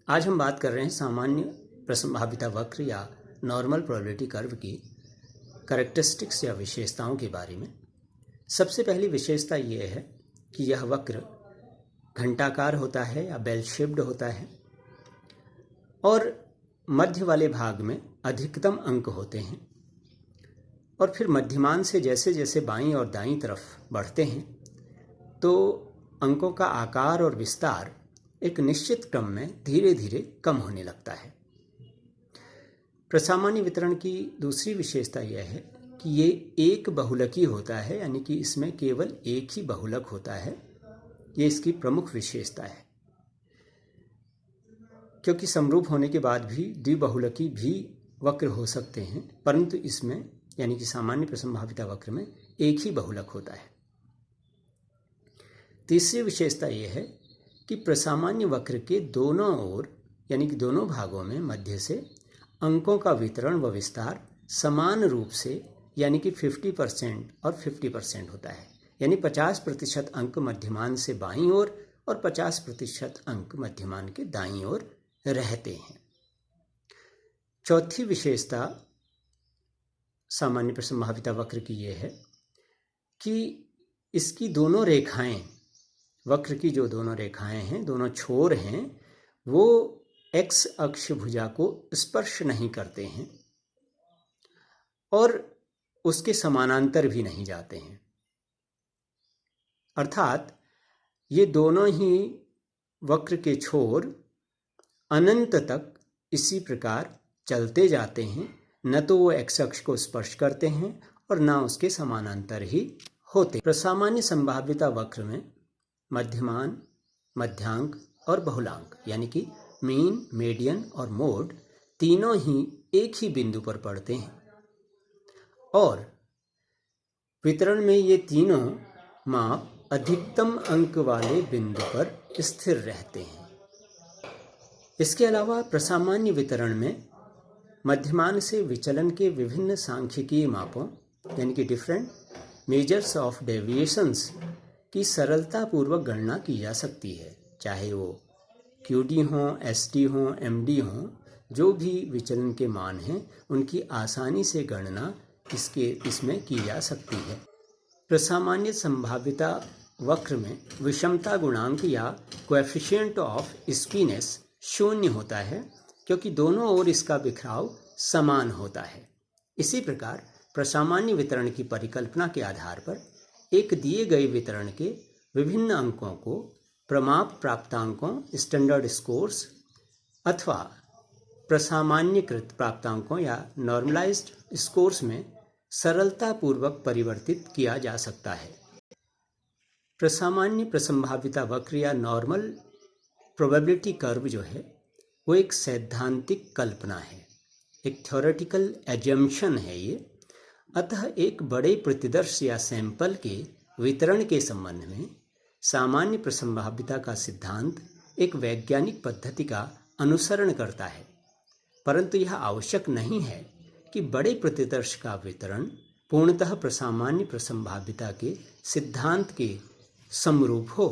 आज हम बात कर रहे हैं सामान्य प्रसंभाविता वक्र या नॉर्मल प्रोबेबिलिटी कर्व की कैरेक्टरिस्टिक्स या विशेषताओं के बारे में। सबसे पहली विशेषता ये है कि यह वक्र घंटाकार होता है या बेल शेप्ड होता है और मध्य वाले भाग में अधिकतम अंक होते हैं और फिर मध्यमान से जैसे जैसे बाईं और दाईं तरफ बढ़ते हैं तो अंकों का आकार और विस्तार एक निश्चित क्रम में धीरे धीरे कम होने लगता है। प्रसामान्य वितरण की दूसरी विशेषता यह है कि ये एक बहुलकी होता है, यानी कि इसमें केवल एक ही बहुलक होता है। ये इसकी प्रमुख विशेषता है, क्योंकि समरूप होने के बाद भी द्विबहुलकी भी वक्र हो सकते हैं, परंतु इसमें यानी कि सामान्य प्रसंभाविता वक्र में एक ही बहुलक होता है। तीसरी विशेषता यह है कि प्रसामान्य वक्र के दोनों ओर यानी कि दोनों भागों में मध्य से अंकों का वितरण व विस्तार समान रूप से यानी कि 50% और 50% होता है, यानी 50% अंक मध्यमान से बाईं ओर और 50% अंक मध्यमान के दाईं ओर रहते हैं। चौथी विशेषता सामान्य प्रसंभाविता वक्र की यह है कि इसकी दोनों रेखाएं, वक्र की जो दोनों रेखाएं हैं, दोनों छोर हैं, वो एक्स अक्ष भुजा को स्पर्श नहीं करते हैं और उसके समानांतर भी नहीं जाते हैं। अर्थात ये दोनों ही वक्र के छोर अनंत तक इसी प्रकार चलते जाते हैं, न तो वो एक्स अक्ष को स्पर्श करते हैं और न उसके समानांतर ही होते। प्रसामान्य संभाव्यता वक्र में मध्यमान, मध्यांक और बहुलांक यानी कि मीन, मीडियन और मोड तीनों ही एक ही बिंदु पर पड़ते हैं और वितरण में ये तीनों माप अधिकतम अंक वाले बिंदु पर स्थिर रहते हैं। इसके अलावा प्रसामान्य वितरण में मध्यमान से विचलन के विभिन्न सांख्यिकीय मापों यानी कि डिफरेंट मेजर्स ऑफ डेविएशंस की सरलतापूर्वक गणना की जा सकती है, चाहे वो QD हों, SD हों, MD हों, जो भी विचलन के मान हैं उनकी आसानी से गणना इसमें की जा सकती है। प्रसामान्य संभाव्यता वक्र में विषमता गुणांक या कोएफिशिएंट ऑफ स्कीनेस शून्य होता है, क्योंकि दोनों ओर इसका बिखराव समान होता है। इसी प्रकार प्रसामान्य वितरण की परिकल्पना के आधार पर एक दिए गए वितरण के विभिन्न अंकों को प्रमाप प्राप्तांकों स्टैंडर्ड स्कोर्स अथवा प्रसामान्यकृत प्राप्तांकों या नॉर्मलाइज्ड स्कोर्स में सरलतापूर्वक परिवर्तित किया जा सकता है। प्रसामान्य प्रसंभाव्यता वक्र या नॉर्मल प्रोबेबिलिटी कर्व जो है वो एक सैद्धांतिक कल्पना है, एक थ्योरेटिकल एजम्पशन है ये। अतः एक बड़े प्रतिदर्श या सैंपल के वितरण के संबंध में सामान्य प्रसंभाव्यता का सिद्धांत एक वैज्ञानिक पद्धति का अनुसरण करता है, परंतु यह आवश्यक नहीं है कि बड़े प्रतिदर्श का वितरण पूर्णतः प्रसामान्य प्रसंभाव्यता के सिद्धांत के समरूप हो।